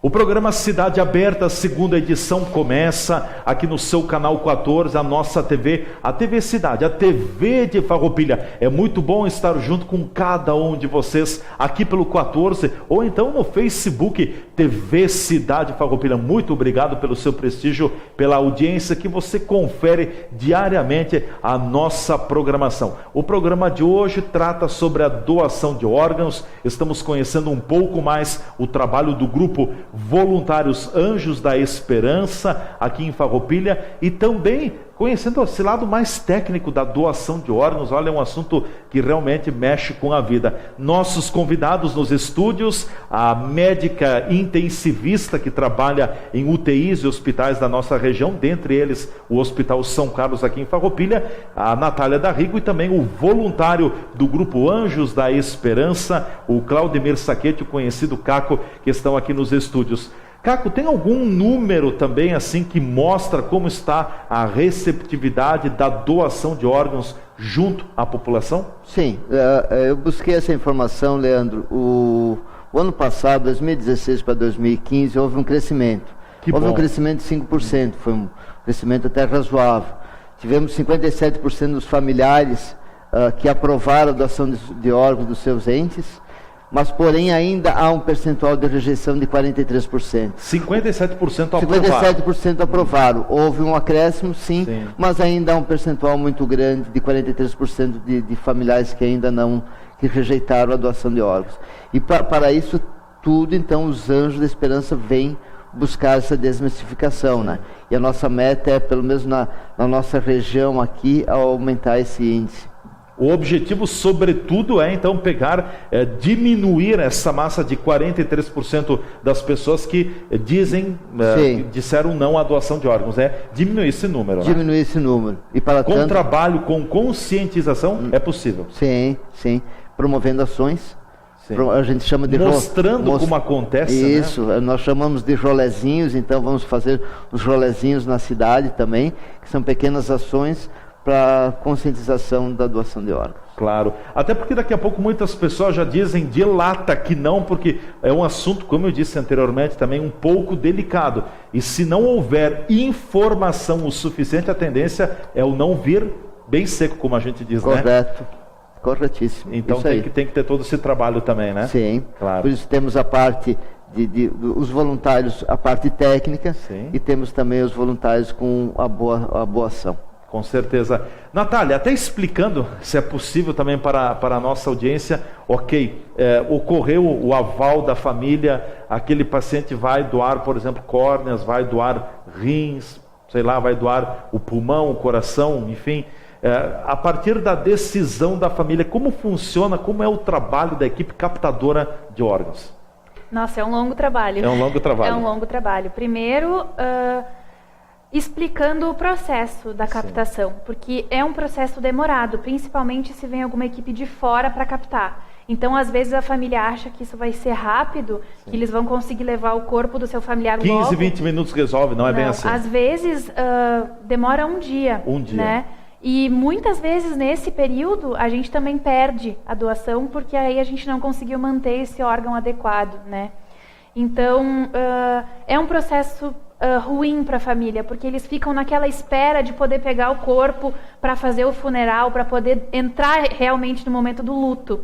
O programa Cidade Aberta, segunda edição, começa aqui no seu canal 14, a nossa TV, a TV Cidade, a TV de Farroupilha. É muito bom estar junto com cada um de vocês aqui pelo 14 ou então no Facebook TV Cidade Farroupilha. Muito obrigado pelo seu prestígio, pela audiência que você confere diariamente a nossa programação. O programa de hoje trata sobre a doação de órgãos. Estamos conhecendo um pouco mais o trabalho do grupo Voluntários Anjos da Esperança aqui em Farroupilha e também conhecendo esse lado mais técnico da doação de órgãos. Olha, é um assunto que realmente mexe com a vida. Nossos convidados nos estúdios, a médica intensivista que trabalha em UTIs e hospitais da nossa região, dentre eles o Hospital São Carlos aqui em Farroupilha, a Natália D'Arrigo, e também o voluntário do Grupo Anjos da Esperança, o Claudemir Saquete, o conhecido Caco, que estão aqui nos estúdios. Caco, tem algum número também assim que mostra como está a receptividade da doação de órgãos junto à população? Sim, eu busquei essa informação, Leandro. O ano passado, 2016 para 2015, houve um crescimento. Um crescimento de 5%, foi um crescimento até razoável. Tivemos 57% dos familiares que aprovaram a doação de órgãos dos seus entes, mas porém ainda há um percentual de rejeição de 43%. 57% aprovaram. 57% aprovaram. Houve um acréscimo, sim, mas ainda há um percentual muito grande de 43% de familiares que ainda não, que rejeitaram a doação de órgãos. E para isso tudo, então, os Anjos da Esperança vêm buscar essa desmistificação, né? E a nossa meta é, pelo menos na nossa região aqui, aumentar esse índice. O objetivo, sobretudo, é então diminuir essa massa de 43% das pessoas que disseram não à doação de órgãos. Diminuir esse número. Diminuir, né? Esse número. E para com tanto, trabalho, com conscientização, é possível. Sim. Promovendo ações. A gente chama de mostrando como acontece. Isso, né? Nós chamamos de rolezinhos, então vamos fazer os rolezinhos na cidade também, que são pequenas ações para conscientização da doação de órgãos. Claro, até porque daqui a pouco muitas pessoas já dizem de lata que não, porque é um assunto, como eu disse anteriormente, também um pouco delicado. E se não houver informação o suficiente, a tendência é o não vir bem seco, como a gente diz, correto, né? Corretíssimo. Então tem que ter todo esse trabalho também, né? Sim, claro. Por isso temos a parte os voluntários, a parte técnica, e temos também os voluntários com a boa ação. Com certeza. Natália, até explicando, se é possível também para a nossa audiência, ocorreu o aval da família, aquele paciente vai doar, por exemplo, córneas, vai doar rins, vai doar o pulmão, o coração, enfim. A partir da decisão da família, como funciona, como é o trabalho da equipe captadora de órgãos? Nossa, é um longo trabalho. É um longo trabalho. É um longo trabalho. Primeiro, explicando o processo da captação, porque é um processo demorado, principalmente se vem alguma equipe de fora para captar. Então, às vezes, a família acha que isso vai ser rápido, que eles vão conseguir levar o corpo do seu familiar 15, 20 minutos resolve, não é bem assim. Às vezes, demora um dia. Né? E muitas vezes, nesse período, a gente também perde a doação, porque aí a gente não conseguiu manter esse órgão adequado, né? Então, é um processo ruim para a família, porque eles ficam naquela espera de poder pegar o corpo para fazer o funeral, para poder entrar realmente no momento do luto.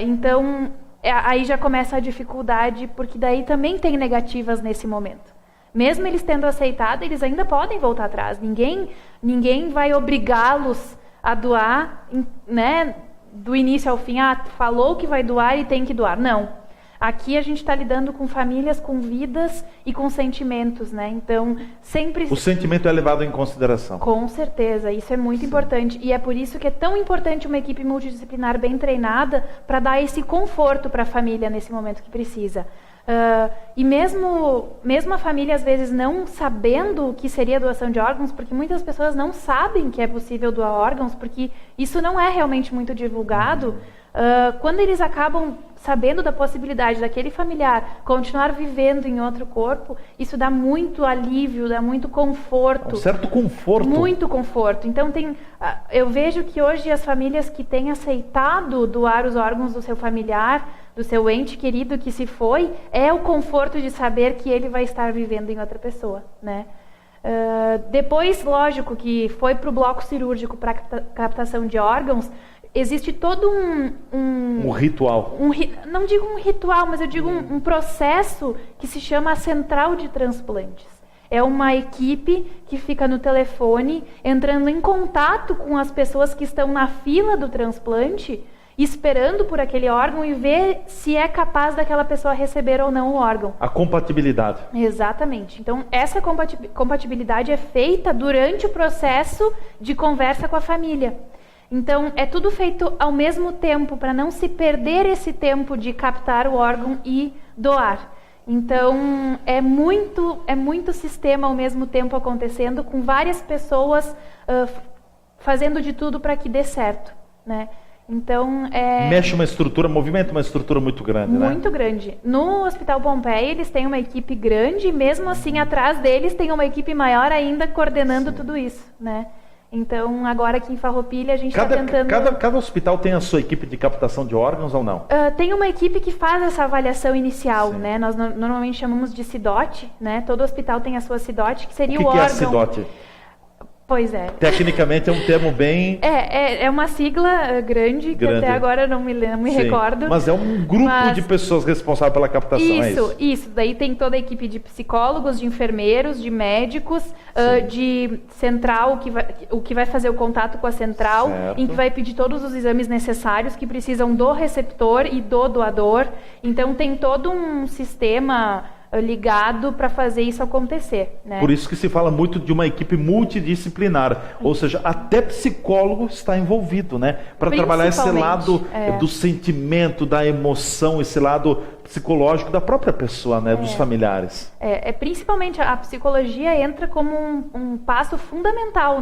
Então, aí já começa a dificuldade, porque daí também tem negativas nesse momento. Mesmo eles tendo aceitado, eles ainda podem voltar atrás. Ninguém vai obrigá-los a doar, né, do início ao fim. Falou que vai doar e tem que doar. Não. Aqui a gente está lidando com famílias, com vidas e com sentimentos, né? Então, sempre... O sentimento é levado em consideração. Com certeza, isso é muito importante. E é por isso que é tão importante uma equipe multidisciplinar bem treinada para dar esse conforto para a família nesse momento que precisa. E mesmo a família, às vezes, não sabendo o que seria a doação de órgãos, porque muitas pessoas não sabem que é possível doar órgãos, porque isso não é realmente muito divulgado. Quando eles acabam sabendo da possibilidade daquele familiar continuar vivendo em outro corpo, isso dá muito alívio, dá muito conforto. Um certo conforto. Muito conforto. Então, eu vejo que hoje as famílias que têm aceitado doar os órgãos do seu familiar, do seu ente querido que se foi, é o conforto de saber que ele vai estar vivendo em outra pessoa, né? Depois, lógico, que foi para o bloco cirúrgico para captação de órgãos, existe todo um ritual. Não digo um ritual, mas eu digo um processo que se chama a central de transplantes. É uma equipe que fica no telefone, entrando em contato com as pessoas que estão na fila do transplante, esperando por aquele órgão e ver se é capaz daquela pessoa receber ou não o órgão. A compatibilidade. Exatamente. Então, essa compatibilidade é feita durante o processo de conversa com a família. Então, é tudo feito ao mesmo tempo, para não se perder esse tempo de captar o órgão e doar. Então, é muito sistema ao mesmo tempo acontecendo, com várias pessoas fazendo de tudo para que dê certo, né? Então, movimenta uma estrutura muito grande, né? Muito grande. No Hospital Pompeia, eles têm uma equipe grande, e mesmo assim, atrás deles tem uma equipe maior ainda coordenando tudo isso, né? Então, agora aqui em Farroupilha, a gente está tentando... Cada hospital tem a sua equipe de captação de órgãos ou não? Tem uma equipe que faz essa avaliação inicial, né? Nós normalmente chamamos de CIDOT, né? Todo hospital tem a sua CIDOT, que seria o órgão... O que é a CIDOT? Pois é. Tecnicamente é um termo bem... É uma sigla grande, que até agora não me recordo. Mas é um grupo de pessoas responsáveis pela captação, Isso. Daí tem toda a equipe de psicólogos, de enfermeiros, de médicos, de central, o que vai fazer o contato com a central, em que vai pedir todos os exames necessários que precisam do receptor e do doador. Então tem todo um sistema ligado para fazer isso acontecer, né? Por isso que se fala muito de uma equipe multidisciplinar, ou seja, até psicólogo está envolvido, né? Para trabalhar esse lado do sentimento, da emoção, esse lado psicológico da própria pessoa, né? Dos familiares. Principalmente a psicologia entra como um passo fundamental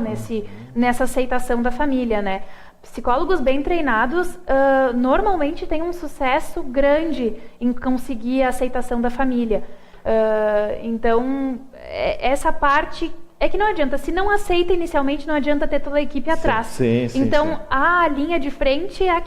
nessa aceitação da família, né? Psicólogos bem treinados normalmente têm um sucesso grande em conseguir a aceitação da família. Então, essa parte é que não adianta. Se não aceita inicialmente, não adianta ter toda a equipe atrás. Então, a linha de frente é a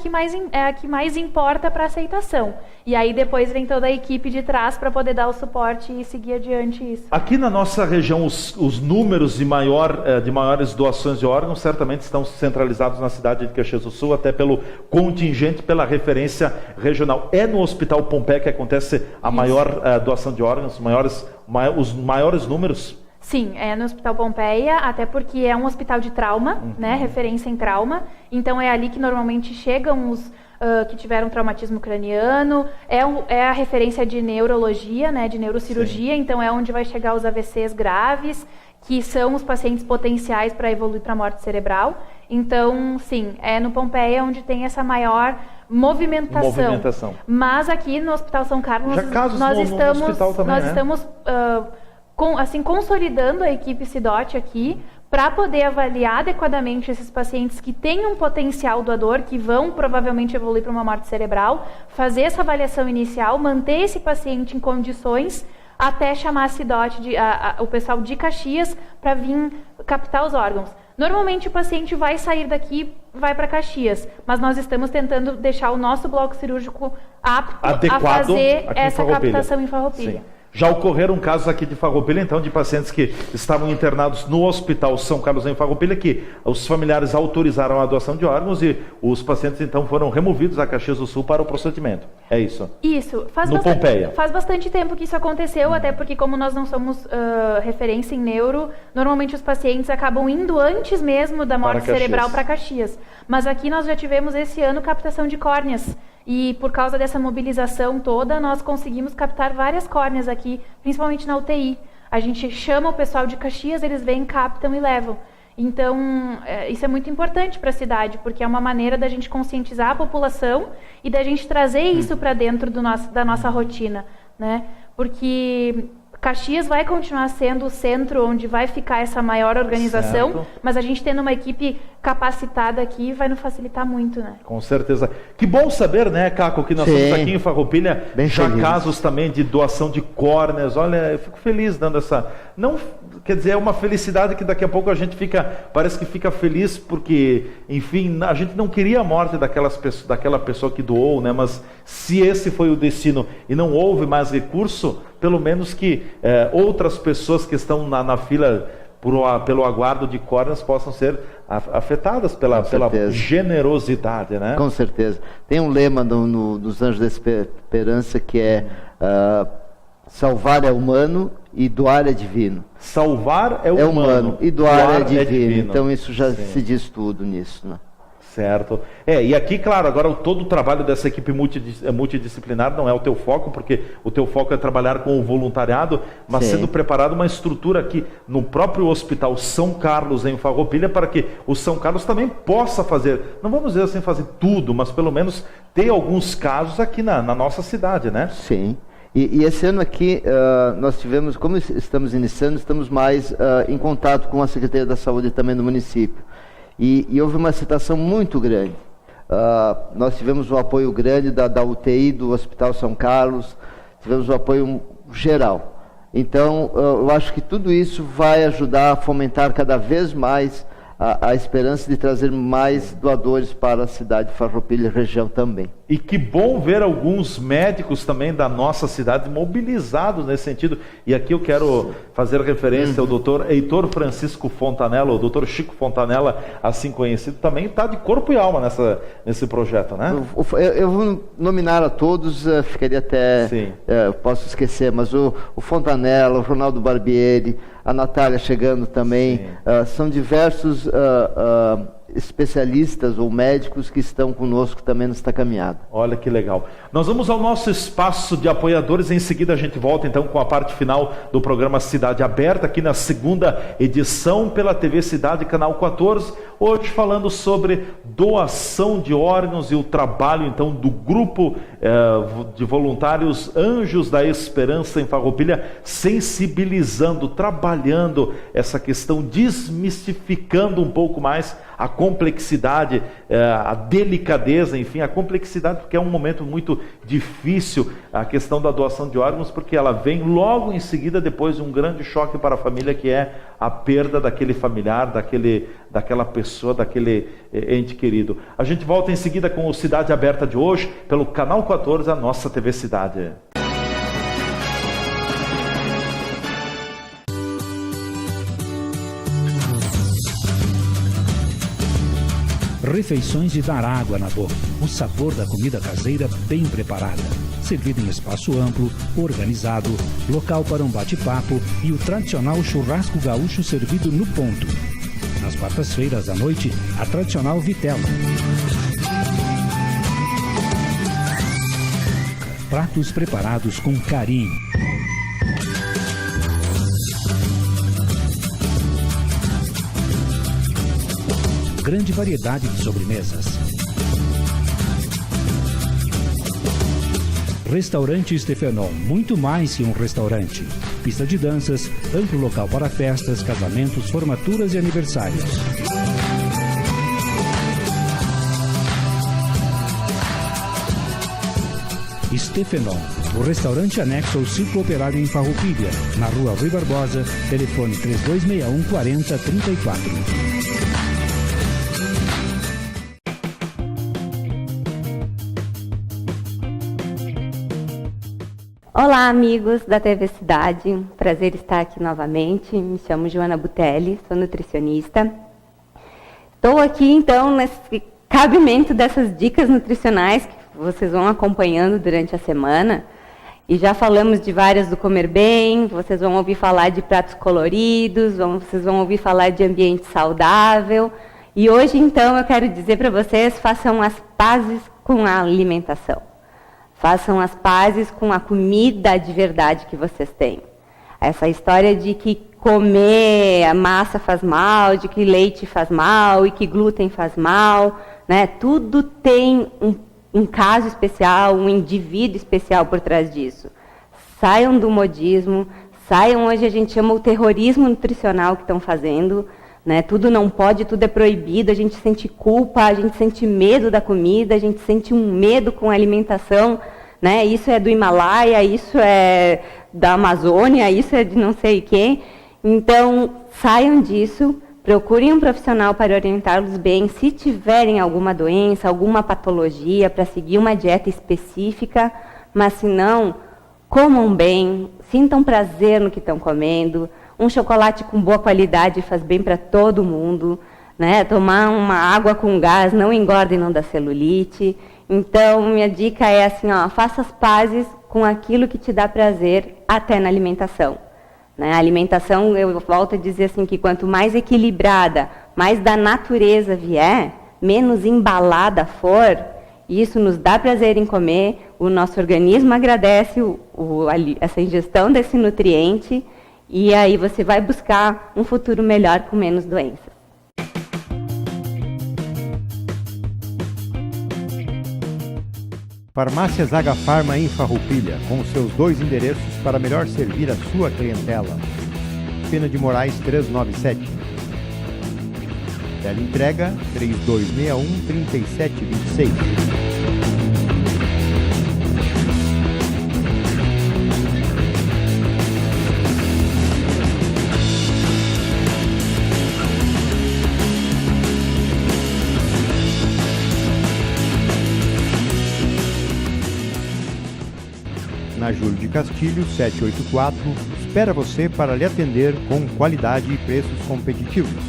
que mais importa para a aceitação. E aí depois vem toda a equipe de trás para poder dar o suporte e seguir adiante isso. Aqui na nossa região, os números de maiores doações de órgãos certamente estão centralizados na cidade de Caxias do Sul, até pelo contingente, pela referência regional. É no Hospital Pompeia que acontece a maior doação de órgãos, os maiores números? Sim, é no Hospital Pompeia, até porque é um hospital de trauma, né, referência em trauma. Então é ali que normalmente chegam os que tiveram traumatismo craniano, é a referência de neurologia, né, de neurocirurgia. Então é onde vai chegar os AVCs graves, que são os pacientes potenciais para evoluir para a morte cerebral. Então, sim, é no Pompeia onde tem essa maior movimentação. Mas aqui no Hospital São Carlos nós estamos consolidando a equipe CIDOT aqui para poder avaliar adequadamente esses pacientes que têm um potencial doador, que vão provavelmente evoluir para uma morte cerebral, fazer essa avaliação inicial, manter esse paciente em condições até chamar a CIDOT, o pessoal de Caxias, para vir captar os órgãos. Normalmente o paciente vai sair daqui, vai para Caxias, mas nós estamos tentando deixar o nosso bloco cirúrgico apto a fazer essa captação em Farroupilha. Sim. Já ocorreram casos aqui de Farroupilha, então, de pacientes que estavam internados no Hospital São Carlos em Farroupilha, que os familiares autorizaram a doação de órgãos e os pacientes, então, foram removidos a Caxias do Sul para o procedimento. É isso? Isso. Pompeia. Faz bastante tempo que isso aconteceu, até porque, como nós não somos referência em neuro, normalmente os pacientes acabam indo antes mesmo da morte cerebral para Caxias. Mas aqui nós já tivemos esse ano captação de córneas. E por causa dessa mobilização toda, nós conseguimos captar várias córneas aqui, principalmente na UTI. A gente chama o pessoal de Caxias, eles vêm, captam e levam. Então, isso é muito importante para a cidade, porque é uma maneira da gente conscientizar a população e da gente trazer isso para dentro da nossa rotina, né? Porque Caxias vai continuar sendo o centro onde vai ficar essa maior organização, mas a gente tendo uma equipe capacitada aqui vai nos facilitar muito, né? Com certeza. Que bom saber, né, Caco, que nós estamos aqui em Farroupilha, já feliz. Casos também de doação de córneas. Olha, eu fico feliz dando essa... Não, quer dizer, é uma felicidade que daqui a pouco a gente parece que fica feliz porque, enfim, a gente não queria a morte daquela pessoa que doou, né? Mas se esse foi o destino e não houve mais recurso, pelo menos que outras pessoas que estão na fila pelo aguardo de córneas possam ser afetadas pela generosidade, né? Com certeza. Tem um lema dos Anjos da Esperança que é salvar é humano e doar é divino. Salvar é humano e doar é divino. Então isso já se diz tudo nisso, né? Certo. E aqui, claro, agora todo o trabalho dessa equipe multidisciplinar não é o teu foco, porque o teu foco é trabalhar com o voluntariado, mas sendo preparada uma estrutura aqui no próprio Hospital São Carlos, em Farroupilha, para que o São Carlos também possa fazer, não vamos dizer assim fazer tudo, mas pelo menos ter alguns casos aqui na nossa cidade, né? Sim. E esse ano aqui, nós tivemos, como estamos iniciando, estamos mais em contato com a Secretaria da Saúde também do município. E houve uma aceitação muito grande. Nós tivemos um apoio grande da UTI do Hospital São Carlos, tivemos um apoio geral. Então, eu acho que tudo isso vai ajudar a fomentar cada vez mais a esperança de trazer mais doadores para a cidade de Farroupilha e região também. E que bom ver alguns médicos também da nossa cidade mobilizados nesse sentido. E aqui eu quero fazer referência ao doutor Heitor Francisco Fontanella, o doutor Chico Fontanella, assim conhecido, também está de corpo e alma nesse projeto, né? Eu vou nominar a todos, ficaria até... posso esquecer, mas o Fontanella, o Ronaldo Barbieri, a Natália chegando também, são diversos especialistas ou médicos que estão conosco também nesta caminhada. Olha que legal. Nós vamos ao nosso espaço de apoiadores, em seguida a gente volta então com a parte final do programa Cidade Aberta, aqui na segunda edição pela TV Cidade, canal 14, hoje falando sobre doação de órgãos e o trabalho então do grupo de voluntários Anjos da Esperança em Farroupilha, sensibilizando, trabalhando essa questão, desmistificando um pouco mais a complexidade, a delicadeza, enfim, a complexidade, porque é um momento muito difícil a questão da doação de órgãos, porque ela vem logo em seguida, depois de um grande choque para a família, que é a perda daquele familiar, daquela pessoa, daquele ente querido. A gente volta em seguida com o Cidade Aberta de hoje, pelo canal 14, a nossa TV Cidade. Refeições de dar água na boca. O sabor da comida caseira bem preparada. Servido em espaço amplo, organizado, local para um bate-papo e o tradicional churrasco gaúcho servido no ponto. Nas quartas-feiras à noite, a tradicional vitela. Pratos preparados com carinho. Grande variedade de sobremesas. Restaurante Stefenon, muito mais que um restaurante. Pista de danças, amplo local para festas, casamentos, formaturas e aniversários. Stefenon, o restaurante anexo ao Circo Operário em Farroupilha, na rua Rui Barbosa, telefone 3261 4034. Olá, amigos da TV Cidade, prazer estar aqui novamente. Me chamo Joana Butelli, sou nutricionista. Estou aqui, então, nesse cabimento dessas dicas nutricionais que vocês vão acompanhando durante a semana. E já falamos de várias do comer bem, vocês vão ouvir falar de pratos coloridos, vocês vão ouvir falar de ambiente saudável. E hoje, então, eu quero dizer para vocês, façam as pazes com a alimentação. Façam as pazes com a comida de verdade que vocês têm. Essa história de que comer a massa faz mal, de que leite faz mal e que glúten faz mal, né? Tudo tem um caso especial, um indivíduo especial por trás disso. Saiam do modismo, saiam, hoje a gente chama o terrorismo nutricional que estão fazendo, né? Tudo não pode, tudo é proibido, a gente sente culpa, a gente sente medo da comida, a gente sente um medo com a alimentação, né? Isso é do Himalaia, isso é da Amazônia, isso é de não sei quem. Então, saiam disso, procurem um profissional para orientá-los bem, se tiverem alguma doença, alguma patologia, para seguir uma dieta específica, mas se não, comam bem, sintam prazer no que estão comendo. Um chocolate com boa qualidade faz bem para todo mundo, né? Tomar uma água com gás não engorda e não dá celulite. Então, minha dica é assim, ó, faça as pazes com aquilo que te dá prazer até na alimentação. Né? A alimentação, eu volto a dizer assim, que quanto mais equilibrada, mais da natureza vier, menos embalada for, isso nos dá prazer em comer, o nosso organismo agradece essa ingestão desse nutriente, e aí você vai buscar um futuro melhor com menos doenças. Farmácia Zaga Farma em Farroupilha, com seus 2 endereços para melhor servir a sua clientela. Pena de Moraes 397. Teleentrega 3261-3726. Na Júlio de Castilho, 784, espera você para lhe atender com qualidade e preços competitivos.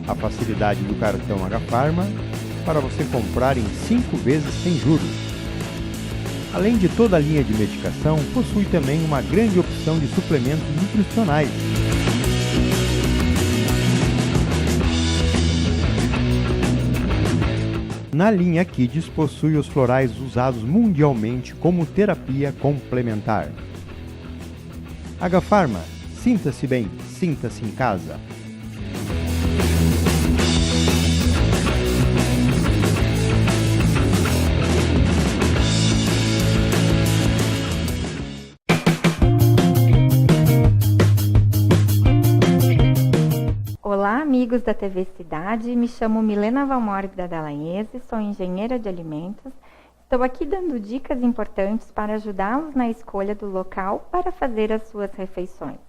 A facilidade do cartão H-Pharma para você comprar em 5 vezes sem juros. Além de toda a linha de medicação, possui também uma grande opção de suplementos nutricionais. Na linha Kids possui os florais usados mundialmente como terapia complementar. H-Pharma, sinta-se bem, sinta-se em casa. Olá, amigos da TV Cidade, me chamo Milena Valmórbida Dallagnese, sou engenheira de alimentos. Estou aqui dando dicas importantes para ajudá-los na escolha do local para fazer as suas refeições.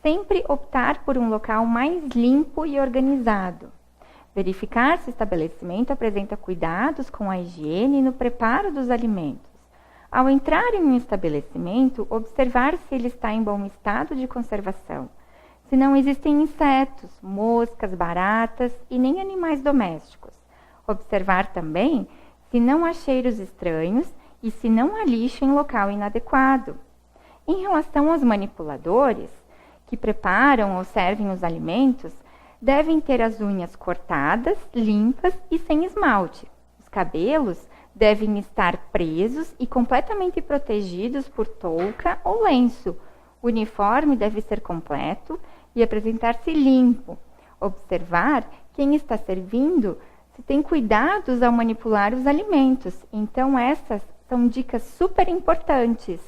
Sempre optar por um local mais limpo e organizado. Verificar se o estabelecimento apresenta cuidados com a higiene no preparo dos alimentos. Ao entrar em um estabelecimento, observar se ele está em bom estado de conservação. Se não existem insetos, moscas, baratas e nem animais domésticos. Observar também se não há cheiros estranhos e se não há lixo em local inadequado. Em relação aos manipuladores, que preparam ou servem os alimentos, devem ter as unhas cortadas, limpas e sem esmalte. Os cabelos devem estar presos e completamente protegidos por touca ou lenço. O uniforme deve ser completo e apresentar-se limpo. Observar quem está servindo se tem cuidados ao manipular os alimentos. Então, essas são dicas super importantes.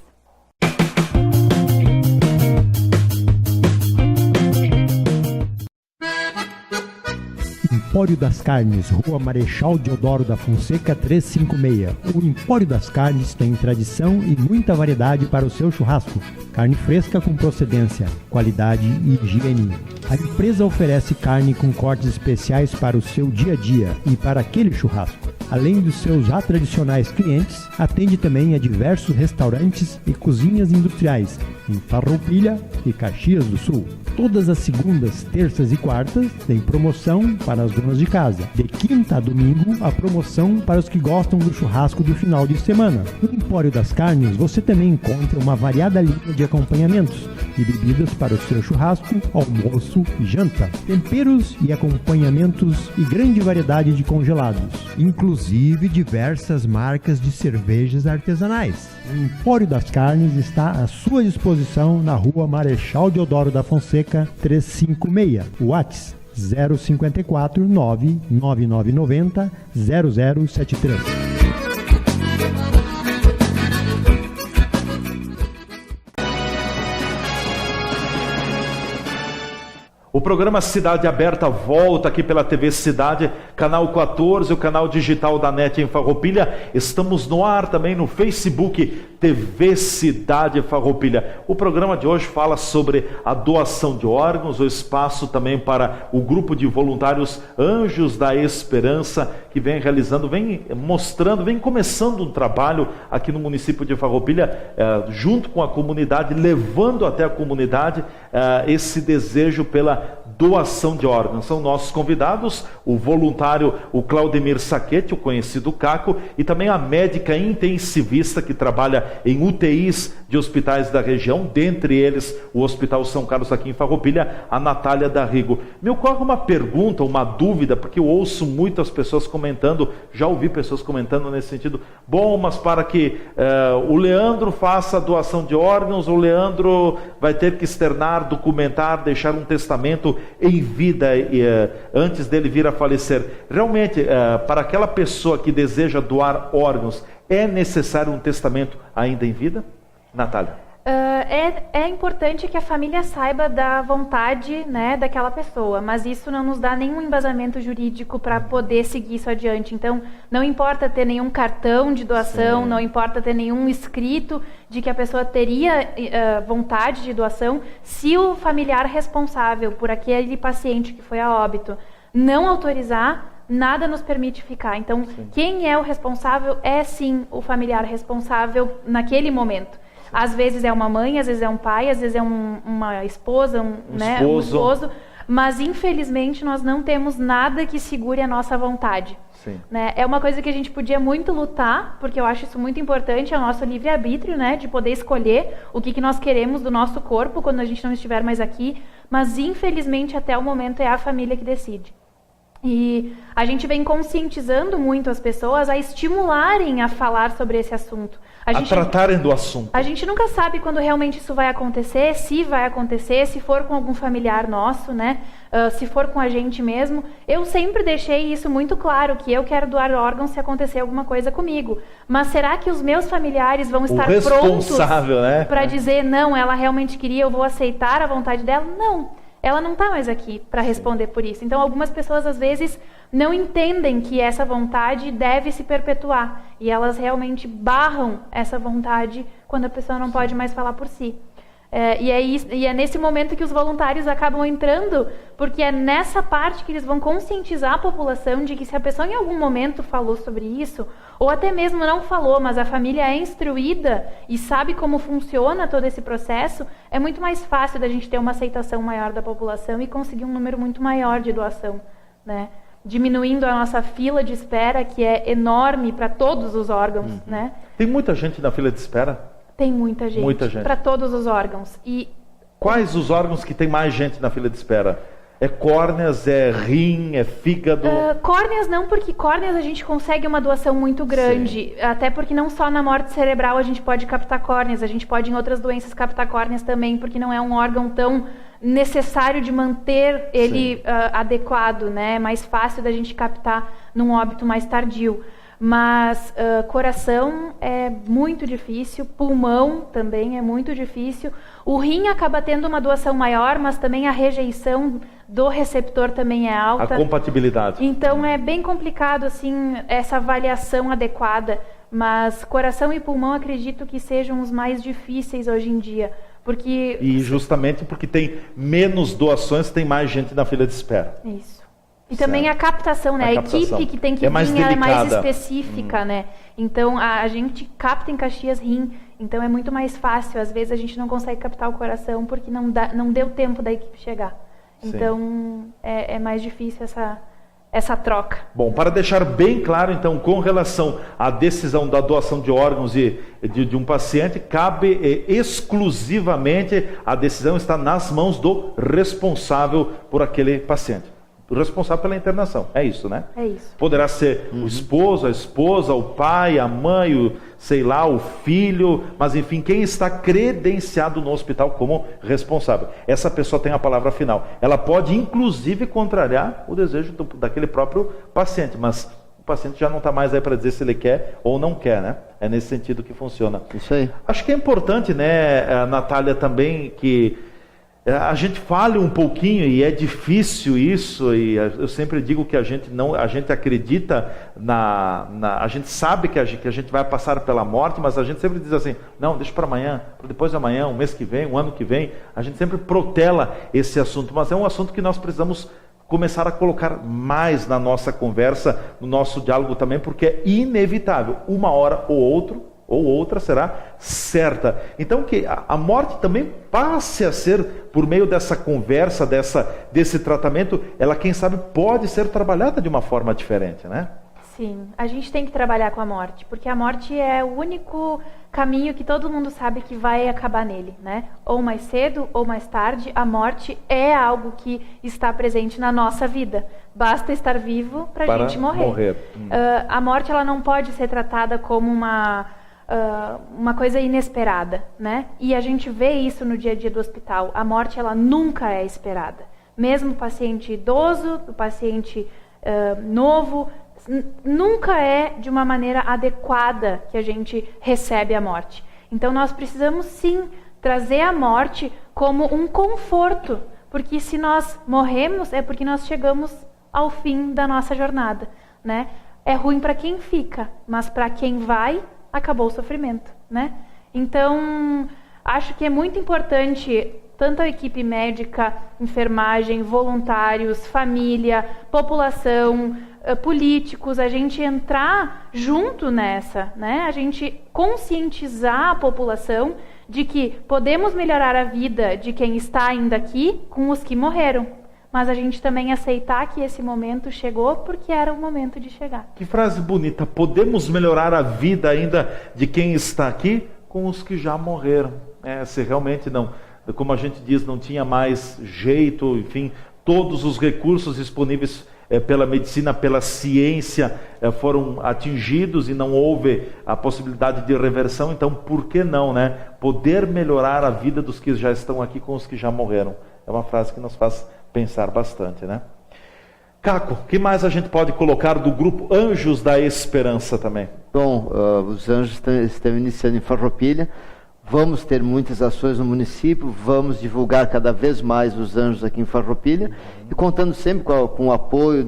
Empório das Carnes, Rua Marechal Deodoro da Fonseca 356. O Empório das Carnes tem tradição e muita variedade para o seu churrasco. Carne fresca com procedência, qualidade e higiene. A empresa oferece carne com cortes especiais para o seu dia a dia e para aquele churrasco. Além dos seus já tradicionais clientes, atende também a diversos restaurantes e cozinhas industriais em Farroupilha e Caxias do Sul. Todas as segundas, terças e quartas tem promoção para as donas de casa. De quinta a domingo, a promoção para os que gostam do churrasco do final de semana. No Empório das Carnes, você também encontra uma variada linha de acompanhamentos e bebidas para o seu churrasco, almoço e janta. Temperos e acompanhamentos e grande variedade de congelados, inclusive diversas marcas de cervejas artesanais. O Empório das Carnes está à sua disposição na Rua Marechal Deodoro da Fonseca 356, WhatsApp 054 99990 0073. O programa Cidade Aberta volta aqui pela TV Cidade, canal 14, o canal digital da NET em Farroupilha. Estamos no ar também no Facebook, TV Cidade Farroupilha. O programa de hoje fala sobre a doação de órgãos, o espaço também para o grupo de voluntários Anjos da Esperança, que vem realizando, vem mostrando, vem começando um trabalho aqui no município de Farroupilha, junto com a comunidade, levando até a comunidade esse desejo pela doação de órgãos. São nossos convidados, o voluntário, o Claudemir Saquete, o conhecido Caco, e também a médica intensivista que trabalha em UTIs de hospitais da região, dentre eles o Hospital São Carlos aqui em Farroupilha, a Natália D'Arrigo. Me ocorre uma pergunta, uma dúvida, porque eu ouço muitas pessoas comentando, já ouvi pessoas comentando nesse sentido, bom, mas para que o Leandro faça a doação de órgãos, o Leandro vai ter que externar, documentar, deixar um testamento em vida antes dele vir a falecer. Realmente, para aquela pessoa que deseja doar órgãos, é necessário um testamento ainda em vida? Natália. É importante que a família saiba da vontade, né, daquela pessoa, mas isso não nos dá nenhum embasamento jurídico para poder seguir isso adiante. Então, não importa ter nenhum cartão de doação, não importa ter nenhum escrito de que a pessoa teria vontade de doação, se o familiar responsável por aquele paciente que foi a óbito não autorizar, nada nos permite ficar. Então, quem é o responsável é sim o familiar responsável naquele momento. Às vezes é uma mãe, às vezes é um pai, às vezes é uma esposa, um esposo, mas infelizmente nós não temos nada que segure a nossa vontade. Né? É uma coisa que a gente podia muito lutar, porque eu acho isso muito importante, é o nosso livre-arbítrio, né? De poder escolher o que nós queremos do nosso corpo quando a gente não estiver mais aqui, mas infelizmente até o momento é a família que decide. E a gente vem conscientizando muito as pessoas a estimularem a falar sobre esse assunto. A tratarem do assunto. A gente nunca sabe quando realmente isso vai acontecer, se for com algum familiar nosso, né? Se for com a gente mesmo. Eu sempre deixei isso muito claro, que eu quero doar órgãos se acontecer alguma coisa comigo. Mas será que os meus familiares vão estar prontos, né, para dizer, não, ela realmente queria, eu vou aceitar a vontade dela? Não. Ela não está mais aqui para responder por isso. Então, algumas pessoas, às vezes, não entendem que essa vontade deve se perpetuar. E elas realmente barram essa vontade quando a pessoa não pode mais falar por si. E é nesse momento que os voluntários acabam entrando, porque é nessa parte que eles vão conscientizar a população de que se a pessoa em algum momento falou sobre isso, ou até mesmo não falou, mas a família é instruída e sabe como funciona todo esse processo, é muito mais fácil da gente ter uma aceitação maior da população e conseguir um número muito maior de doação, né? Diminuindo a nossa fila de espera, que é enorme para todos os órgãos, né? Tem muita gente na fila de espera? Tem muita gente. Para todos os órgãos. Quais os órgãos que tem mais gente na fila de espera? É córneas, é rim, é fígado? Córneas não, porque córneas a gente consegue uma doação muito grande. Até porque não só na morte cerebral a gente pode captar córneas, a gente pode em outras doenças captar córneas também, porque não é um órgão tão necessário de manter ele adequado, né? É mais fácil da gente captar num óbito mais tardio. Mas coração é muito difícil, pulmão também é muito difícil. O rim acaba tendo uma doação maior, mas também a rejeição do receptor também é alta. A compatibilidade. Então é bem complicado assim essa avaliação adequada. Mas coração e pulmão acredito que sejam os mais difíceis hoje em dia. E justamente porque tem menos doações, tem mais gente na fila de espera. Isso. E também a captação, né? A equipe que tem que vir é mais específica, né? Então, a gente capta em Caxias rim, então é muito mais fácil. Às vezes a gente não consegue captar o coração porque não deu tempo da equipe chegar. Então, é mais difícil essa troca. Bom, para deixar bem claro, então, com relação à decisão da doação de órgãos de um paciente, cabe exclusivamente, a decisão está nas mãos do responsável por aquele paciente. O responsável pela internação, é isso, né? É isso. Poderá ser o esposo, a esposa, o pai, a mãe, o filho, mas enfim, quem está credenciado no hospital como responsável. Essa pessoa tem a palavra final. Ela pode, inclusive, contrariar o desejo daquele próprio paciente, mas o paciente já não está mais aí para dizer se ele quer ou não quer, né? É nesse sentido que funciona. Isso aí. Acho que é importante, né, Natália, também, que a gente fale um pouquinho, e é difícil isso, e eu sempre digo que a gente acredita a gente sabe que a gente vai passar pela morte, mas a gente sempre diz assim, não, deixa para amanhã, para depois de amanhã, um mês que vem, um ano que vem, a gente sempre protela esse assunto, mas é um assunto que nós precisamos começar a colocar mais na nossa conversa, no nosso diálogo também, porque é inevitável, uma hora ou outra será certa. Então que a morte também passe a ser, por meio dessa conversa, desse tratamento, ela quem sabe pode ser trabalhada de uma forma diferente, né? Sim, a gente tem que trabalhar com a morte, porque a morte é o único caminho que todo mundo sabe que vai acabar nele, né? Ou mais cedo ou mais tarde, a morte é algo que está presente na nossa vida. Basta estar vivo para a gente morrer. A morte ela não pode ser tratada como uma coisa inesperada, né? E a gente vê isso no dia a dia do hospital. A morte ela nunca é esperada. Mesmo o paciente idoso, o paciente novo, nunca é de uma maneira adequada que a gente recebe a morte. Então nós precisamos sim trazer a morte como um conforto, porque se nós morremos é porque nós chegamos ao fim da nossa jornada, né? É ruim para quem fica, mas para quem vai, acabou o sofrimento, né? Então, acho que é muito importante tanto a equipe médica, enfermagem, voluntários, família, população, políticos, a gente entrar junto nessa, né? A gente conscientizar a população de que podemos melhorar a vida de quem está ainda aqui com os que morreram. Mas a gente também aceitar que esse momento chegou porque era o momento de chegar. Que frase bonita. Podemos melhorar a vida ainda de quem está aqui com os que já morreram. Se realmente não, como a gente diz, não tinha mais jeito, enfim, todos os recursos disponíveis pela medicina, pela ciência, foram atingidos e não houve a possibilidade de reversão, então por que não, né? Poder melhorar a vida dos que já estão aqui com os que já morreram. É uma frase que nos faz pensar bastante, né? Caco, o que mais a gente pode colocar do grupo Anjos da Esperança também? Bom, os Anjos estão iniciando em Farroupilha. Vamos ter muitas ações no município, vamos divulgar cada vez mais os Anjos aqui em Farroupilha, e contando sempre com o apoio,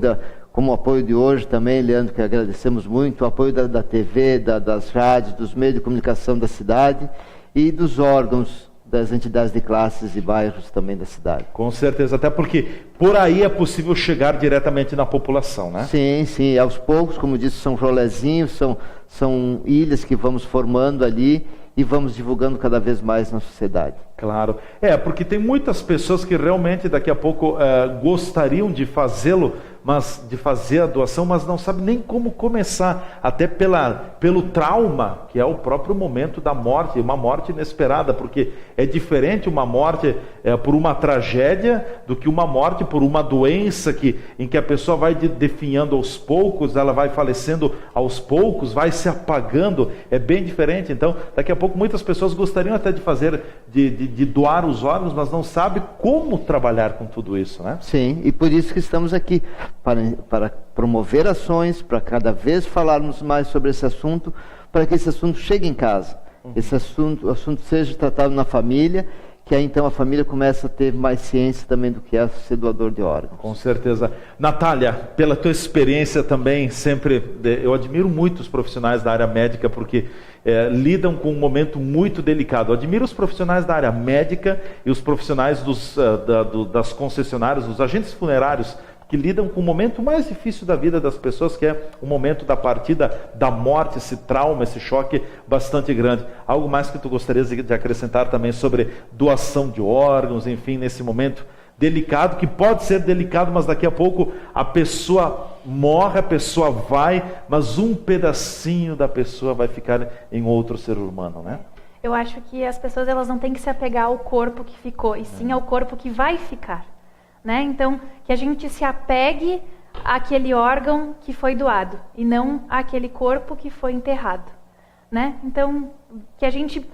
como o apoio de hoje também, Leandro, que agradecemos muito, o apoio da TV, das rádios, dos meios de comunicação da cidade e dos órgãos das entidades de classes e bairros também da cidade. Com certeza, até porque por aí é possível chegar diretamente na população, né? Sim, sim, aos poucos, como disse, são rolezinhos, são ilhas que vamos formando ali, e vamos divulgando cada vez mais na sociedade. Claro. Porque tem muitas pessoas que realmente daqui a pouco gostariam de fazê-lo, mas de fazer a doação, mas não sabem nem como começar, até pelo trauma, que é o próprio momento da morte, uma morte inesperada, porque é diferente uma morte por uma tragédia do que uma morte por uma doença em que a pessoa vai definhando aos poucos, ela vai falecendo aos poucos, vai se apagando, é bem diferente. Então, daqui a pouco muitas pessoas gostariam até de fazer, de doar os órgãos, mas não sabem como trabalhar com tudo isso, né? Sim, e por isso que estamos aqui, para promover ações, para cada vez falarmos mais sobre esse assunto, para que esse assunto chegue em casa, esse assunto seja tratado na família, que aí então a família começa a ter mais ciência também do que é ser doador de órgãos. Com certeza. Natália, pela tua experiência também, sempre, eu admiro muito os profissionais da área médica, porque lidam com um momento muito delicado. Eu admiro os profissionais da área médica e os profissionais das concessionárias, os agentes funerários, que lidam com o momento mais difícil da vida das pessoas, que é o momento da partida, da morte, esse trauma, esse choque bastante grande. Algo mais que tu gostarias de acrescentar também sobre doação de órgãos, enfim, nesse momento delicado, que pode ser delicado, mas daqui a pouco a pessoa morre, a pessoa vai, mas um pedacinho da pessoa vai ficar em outro ser humano, né? Eu acho que as pessoas elas não têm que se apegar ao corpo que ficou, e sim ao corpo que vai ficar. Né? Então, que a gente se apegue àquele órgão que foi doado e não àquele corpo que foi enterrado, né? Então, que a gente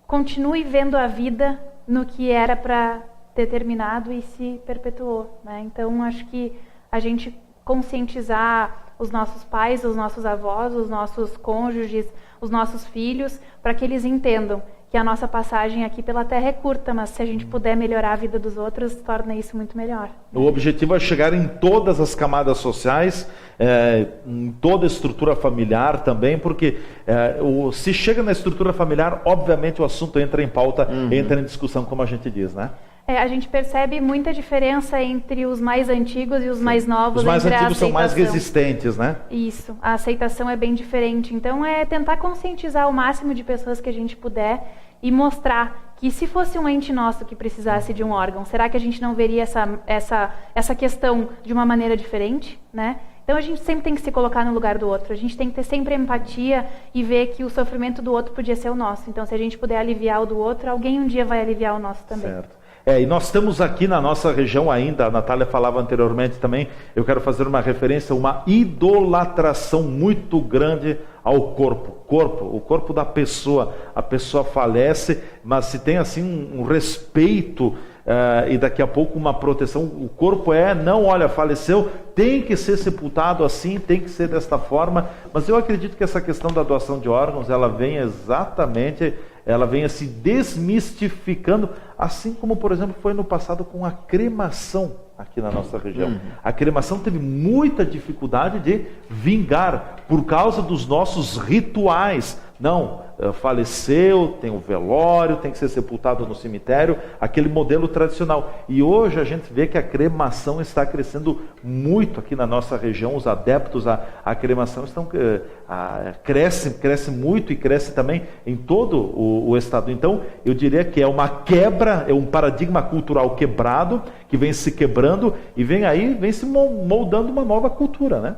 continue vendo a vida no que era para ter terminado e se perpetuou, né? Então, acho que a gente conscientizar os nossos pais, os nossos avós, os nossos cônjuges, os nossos filhos, para que eles entendam que a nossa passagem aqui pela Terra é curta, mas se a gente puder melhorar a vida dos outros, torna isso muito melhor. O objetivo é chegar em todas as camadas sociais, em toda a estrutura familiar também, porque se chega na estrutura familiar, obviamente o assunto entra em pauta, entra em discussão, como a gente diz, né? A gente percebe muita diferença entre os mais antigos e os mais novos. Os mais antigos são mais resistentes, né? Isso, a aceitação é bem diferente. Então é tentar conscientizar o máximo de pessoas que a gente puder e mostrar que se fosse um ente nosso que precisasse de um órgão, será que a gente não veria essa questão de uma maneira diferente, né? Então a gente sempre tem que se colocar no lugar do outro, a gente tem que ter sempre empatia e ver que o sofrimento do outro podia ser o nosso. Então se a gente puder aliviar o do outro, alguém um dia vai aliviar o nosso também. Certo. E nós estamos aqui na nossa região ainda, a Natália falava anteriormente também, eu quero fazer uma referência, uma idolatração muito grande ao corpo. O corpo da pessoa, a pessoa falece, mas se tem assim um respeito e daqui a pouco uma proteção, o corpo faleceu, tem que ser sepultado assim, tem que ser desta forma, mas eu acredito que essa questão da doação de órgãos, ela vem se desmistificando, assim como, por exemplo, foi no passado com a cremação aqui na nossa região. A cremação teve muita dificuldade de vingar por causa dos nossos rituais. Não, faleceu, tem o velório, tem que ser sepultado no cemitério, aquele modelo tradicional. E hoje a gente vê que a cremação está crescendo muito aqui na nossa região, os adeptos à cremação cresce muito e cresce também em todo o estado. Então, eu diria que é uma quebra, é um paradigma cultural quebrado, que vem se quebrando e vem se moldando uma nova cultura, né?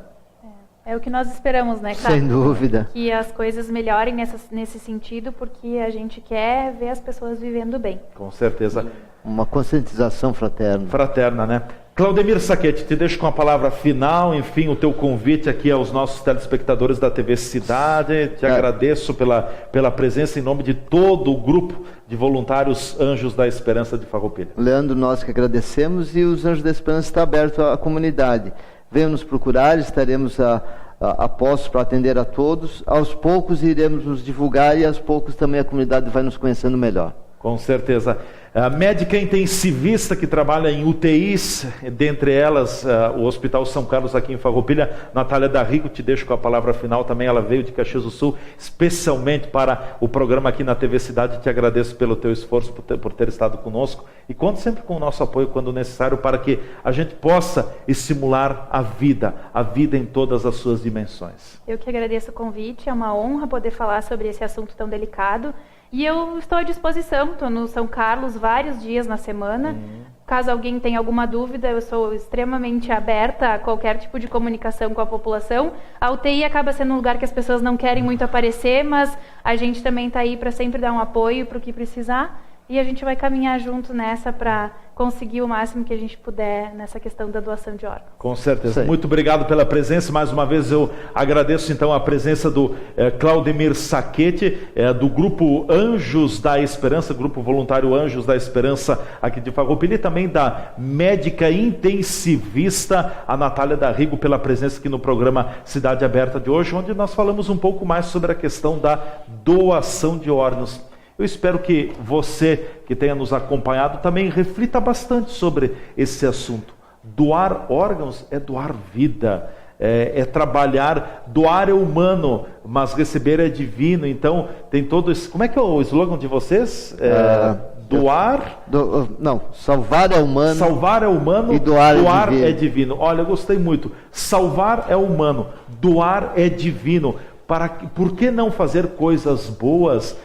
É o que nós esperamos, né, Cláudio? Sem dúvida. Que as coisas melhorem nesse sentido, porque a gente quer ver as pessoas vivendo bem. Com certeza. Uma conscientização fraterna. Fraterna, né? Claudemir Saquete, te deixo com a palavra final, enfim, o teu convite aqui aos nossos telespectadores da TV Cidade. Te agradeço pela presença em nome de todo o grupo de voluntários Anjos da Esperança de Farroupilha. Leandro, nós que agradecemos, e os Anjos da Esperança está aberto à comunidade. Venham nos procurar, estaremos a postos para atender a todos. Aos poucos iremos nos divulgar e aos poucos também a comunidade vai nos conhecendo melhor. Com certeza. A médica intensivista que trabalha em UTIs, dentre elas o Hospital São Carlos aqui em Farroupilha, Natália D'Arrigo, te deixo com a palavra final também, ela veio de Caxias do Sul, especialmente para o programa aqui na TV Cidade, te agradeço pelo teu esforço, por ter estado conosco, e conte sempre com o nosso apoio quando necessário, para que a gente possa estimular a vida em todas as suas dimensões. Eu que agradeço o convite, é uma honra poder falar sobre esse assunto tão delicado. E eu estou à disposição, estou no São Carlos vários dias na semana. Caso alguém tenha alguma dúvida, eu sou extremamente aberta a qualquer tipo de comunicação com a população. A UTI acaba sendo um lugar que as pessoas não querem muito aparecer, mas a gente também está aí para sempre dar um apoio para o que precisar. E a gente vai caminhar junto nessa para conseguir o máximo que a gente puder nessa questão da doação de órgãos. Com certeza. Muito obrigado pela presença. Mais uma vez eu agradeço então a presença do Claudemir Saquete, do Grupo Anjos da Esperança, Grupo Voluntário Anjos da Esperança aqui de Farroupilha, e também da médica intensivista, a Natália D'Arrigo, pela presença aqui no programa Cidade Aberta de hoje, onde nós falamos um pouco mais sobre a questão da doação de órgãos. Eu espero que você que tenha nos acompanhado também reflita bastante sobre esse assunto. Doar órgãos é doar vida, é trabalhar, doar é humano, mas receber é divino. Então tem todo esse... Como é que é o slogan de vocês? Salvar é humano. Salvar é humano e doar é divino. Olha, eu gostei muito. Salvar é humano, doar é divino. Por que não fazer coisas boas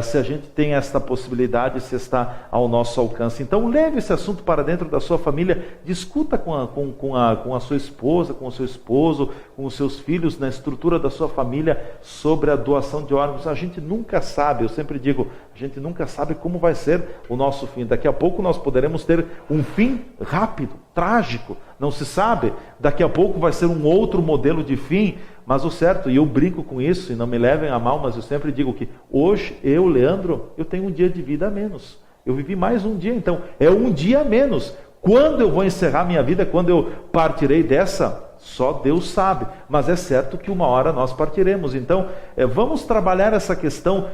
se a gente tem esta possibilidade, se está ao nosso alcance? Então leve esse assunto para dentro da sua família, discuta com a sua esposa, com o seu esposo, com os seus filhos, na estrutura da sua família, sobre a doação de órgãos. A gente nunca sabe, eu sempre digo, a gente nunca sabe como vai ser o nosso fim. Daqui a pouco nós poderemos ter um fim rápido, trágico, não se sabe. Daqui a pouco vai ser um outro modelo de fim. Mas o certo, e eu brinco com isso, e não me levem a mal, mas eu sempre digo que hoje, Leandro, eu tenho um dia de vida a menos. Eu vivi mais um dia, então é um dia a menos. Quando eu vou encerrar minha vida, quando eu partirei dessa, só Deus sabe. Mas é certo que uma hora nós partiremos. Então, vamos trabalhar essa questão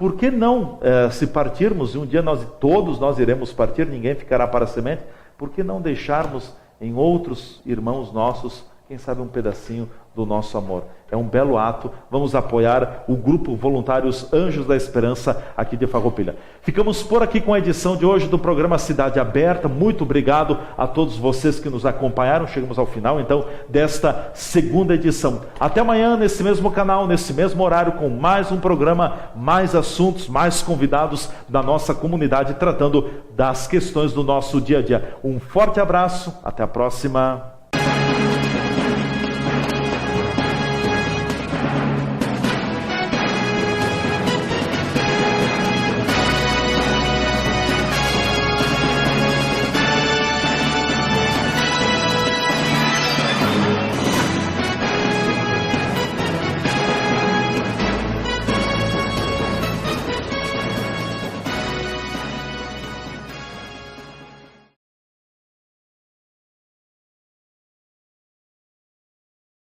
por que não, se partirmos, e um dia todos nós iremos partir, ninguém ficará para a semente, por que não deixarmos em outros irmãos nossos, quem sabe um pedacinho do nosso amor? É um belo ato. Vamos apoiar o grupo Voluntários Anjos da Esperança aqui de Farroupilha. Ficamos por aqui com a edição de hoje do programa Cidade Aberta. Muito obrigado a todos vocês que nos acompanharam. Chegamos ao final, então, desta segunda edição. Até amanhã, nesse mesmo canal, nesse mesmo horário, com mais um programa, mais assuntos, mais convidados da nossa comunidade, tratando das questões do nosso dia a dia. Um forte abraço, até a próxima.